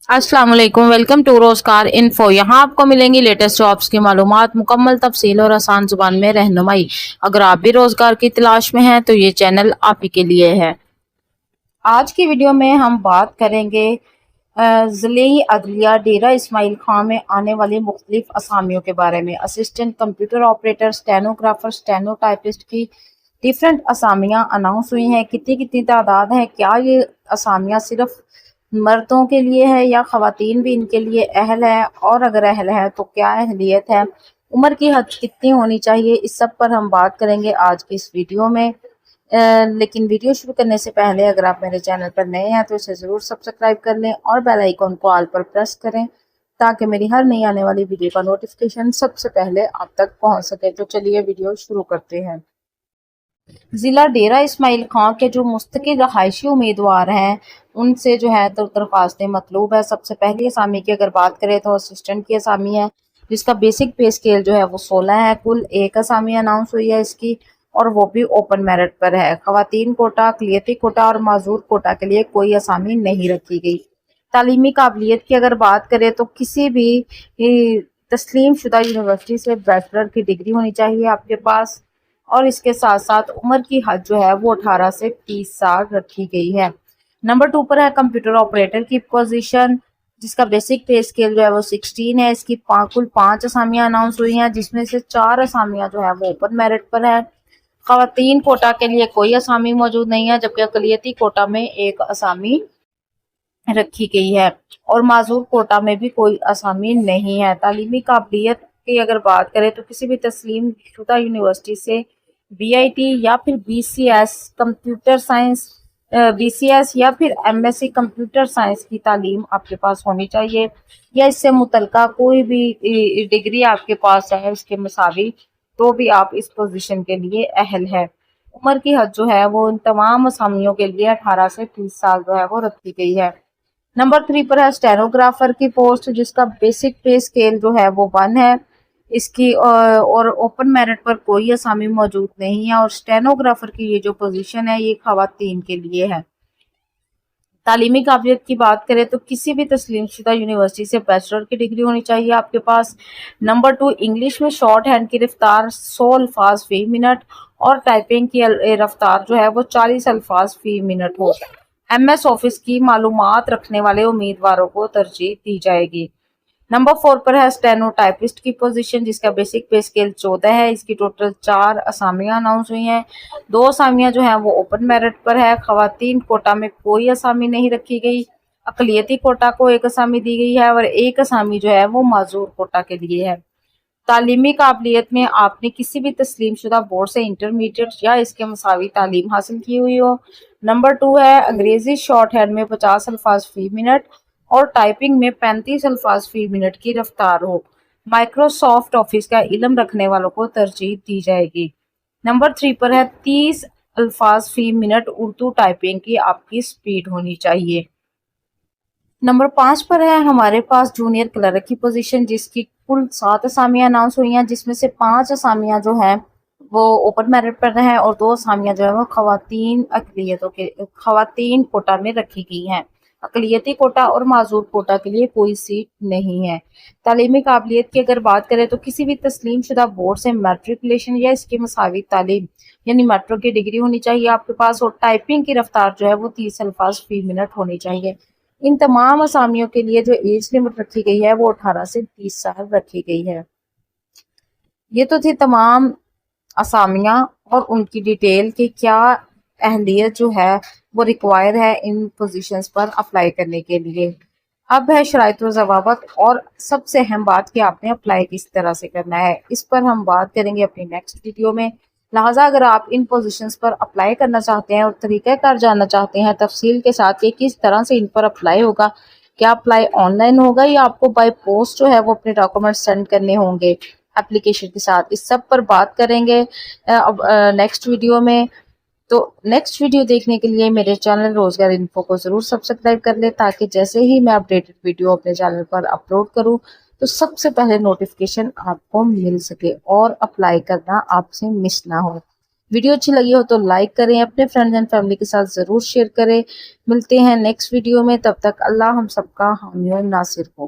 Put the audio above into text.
अस्सलाम वालेकुम। Welcome to रोजगार इन्फो। यहाँ आपको मिलेंगी लेटेस्ट जॉब्स की मालूमात, मुकम्मल तफसील और आसान जुबान में रहनुमाई। अगर आप भी रोजगार की तलाश में हैं तो ये चैनल आप ही के लिए है। आज की वीडियो में हम बात करेंगे ज़िले अदलिया डेरा इस्माइल खां में आने वाली मुख्तलिफ असामियों के बारे में। Assistant computer operator, stenographer, stenotypist की डिफरेंट असामियाँ अनाउंस हुई हैं। कितनी कितनी तादाद है, क्या ये असामियाँ सिर्फ मर्दों के लिए है या ख़वातीन भी इनके लिए अहल है, और अगर अहल है तो क्या अहलियत है, उम्र की हद कितनी होनी चाहिए, इस सब पर हम बात करेंगे आज की इस वीडियो में। लेकिन वीडियो शुरू करने से पहले अगर आप मेरे चैनल पर नए हैं तो इसे ज़रूर सब्सक्राइब कर लें और बेल आइकन को ऑल पर प्रेस करें ताकि मेरी हर नई आने वाली वीडियो का नोटिफिकेशन सबसे पहले आप तक पहुंच सके। तो चलिए वीडियो शुरू करते हैं। ज़िला डेरा इस्माइल खां के जो मुस्तकिल रहायशी उम्मीदवार हैं उनसे जो है तो दरख्वास्तें मतलूब है। सबसे पहली असामी की अगर बात करें तो असिस्टेंट की असामी है, जिसका बेसिक पे स्केल जो है वो 16 है। कुल एक असामी अनाउंस हुई है इसकी, और वो भी ओपन मेरिट पर है। खवातीन कोटा, अक़लियती कोटा और माजूर कोटा के लिए कोई असामी नहीं रखी गई। तालीमी काबिलियत की अगर बात करें तो किसी भी तस्लीम शुदा यूनिवर्सिटी से बैचलर की डिग्री होनी चाहिए आपके पास, और इसके साथ साथ उम्र की हद जो है वो 18 से 30 साल रखी गई है। नंबर 2 पर है कंप्यूटर ऑपरेटर की पोजीशन, जिसका बेसिक पे स्केल जो है वो 16 है। इसकी कुल 5 असामियां अनाउंस हुई हैं, जिसमें से 4 असामियां जो है वो ओपन मेरिट पर है। खवातीन कोटा के लिए कोई असामी मौजूद नहीं है, जबकि अक़लियती कोटा में एक असामी रखी गई है, और माजूर कोटा में भी कोई असामी नहीं है। तालीमी काबिलियत की अगर बात करें तो किसी भी तस्लीम शुदा यूनिवर्सिटी से बीआईटी या फिर बीसीएस कंप्यूटर साइंस, बीसीएस या फिर एमएससी कंप्यूटर साइंस की तालीम आपके पास होनी चाहिए, या इससे मुतल्लिका कोई भी डिग्री आपके पास है इसके मुसावी, तो भी आप इस पोजीशन के लिए अहल है। उम्र की हद जो है वो इन तमाम असामियों के लिए 18 से 30 साल जो है वो रखी गई है। नंबर 3 पर है स्टेनोग्राफर की पोस्ट, जिसका बेसिक पे स्केल जो है वो 1 है। इसकी और ओपन मेरिट पर कोई असामी मौजूद नहीं है, और स्टेनोग्राफर की ये जो पोजीशन है ये खवातीन के लिए है। तालीमी काबिलियत की बात करें तो किसी भी तस्लीम शुदा यूनिवर्सिटी से बैचलर की डिग्री होनी चाहिए आपके पास। नंबर 2, इंग्लिश में शॉर्ट हैंड की रफ्तार 100 अल्फाज फी मिनट, और टाइपिंग की रफ्तार जो है वो 40 अल्फाज फी मिनट हो। एमएस ऑफिस की मालूमात रखने वाले उम्मीदवारों को तरजीह दी जाएगी। नंबर 4 पर है स्टेनोटाइपिस्ट की पोजीशन, जिसका बेसिक पे स्केल 14 है। इसकी टोटल 4 असामियां अनाउंस हुई हैं। 2 असामियां जो हैं वो ओपन मेरिट पर है। खवातीन कोटा में कोई असामी नहीं रखी गई। अक़लियती कोटा को एक असामी दी गई है, और एक असामी जो है वो माजूर कोटा के लिए है। तालीमी काबिलियत में आपने किसी भी तस्लीम शुदा बोर्ड से इंटरमीडिएट या इसके मुसावी तालीम हासिल की हुई हो। नंबर 2 है अंग्रेजी शॉर्ट हैंड में 50 अल्फाज फी मिनट और टाइपिंग में 35 अल्फाज फी मिनट की रफ्तार हो। माइक्रोसॉफ्ट ऑफिस का इल्म रखने वालों को तरजीह दी जाएगी। नंबर 3 पर है 30 अल्फाज फी मिनट उर्दू टाइपिंग की आपकी स्पीड होनी चाहिए। नंबर 5 पर है हमारे पास जूनियर क्लर्क की पोजीशन, जिसकी कुल 7 असामियां अनाउंस हुई हैं, जिसमें से 5 असामियां जो हैं वो ओपन मेरिट पर हैं, और 2 असामियां जो है वो खवातीन कोटा में रखी गई हैं। अक़लियती कोटा और माजूर कोटा के लिए कोई सीट नहीं है। तालीमी काबिलियत की अगर बात करें तो किसी भी तस्लीम शुदा बोर्ड से मैट्रिकुलेशन या इसकी मुसावी तालीम यानी मेट्रो की डिग्री होनी चाहिए आपके पास, और टाइपिंग की रफ्तार जो है वो 30 अल्फाज फी मिनट होनी चाहिए। इन तमाम असामियों के लिए जो एज लिमिट रखी गई है वो 18 से 30 साल रखी गई है। ये तो थी तमाम असामियां और उनकी डिटेल कि क्या अहलियत जो है वो रिक्वायर है इन पोजीशंस पर अप्लाई करने के लिए। अब है शराइत व ज़वाबित, और सबसे अहम बात कि आपने अप्लाई किस तरह से करना है, इस पर हम बात करेंगे अपनी नेक्स्ट वीडियो में। लिहाजा अगर आप इन पोजीशंस पर अप्लाई करना चाहते हैं और तरीक़ाकार जानना चाहते हैं तफसील के साथ कि किस तरह से इन पर अप्लाई होगा, क्या अप्लाई ऑनलाइन होगा या आपको बाय पोस्ट जो है वो अपने डॉक्यूमेंट सेंड करने होंगे एप्लीकेशन के साथ, इस सब पर बात करेंगे अब नेक्स्ट वीडियो में। तो नेक्स्ट वीडियो देखने के लिए मेरे चैनल रोजगार इन्फो को ज़रूर सब्सक्राइब कर ले, ताकि जैसे ही मैं अपडेटेड वीडियो अपने चैनल पर अपलोड करूं तो सबसे पहले नोटिफिकेशन आपको मिल सके और अप्लाई करना आपसे मिस ना हो। ویڈیو اچھی لگی ہو تو لائک کریں، اپنے فرینڈز اینڈ فیملی کے ساتھ ضرور شیئر کریں۔ ملتے ہیں نیکسٹ ویڈیو میں، تب تک اللہ ہم سب کا حامی و ناصر ہو۔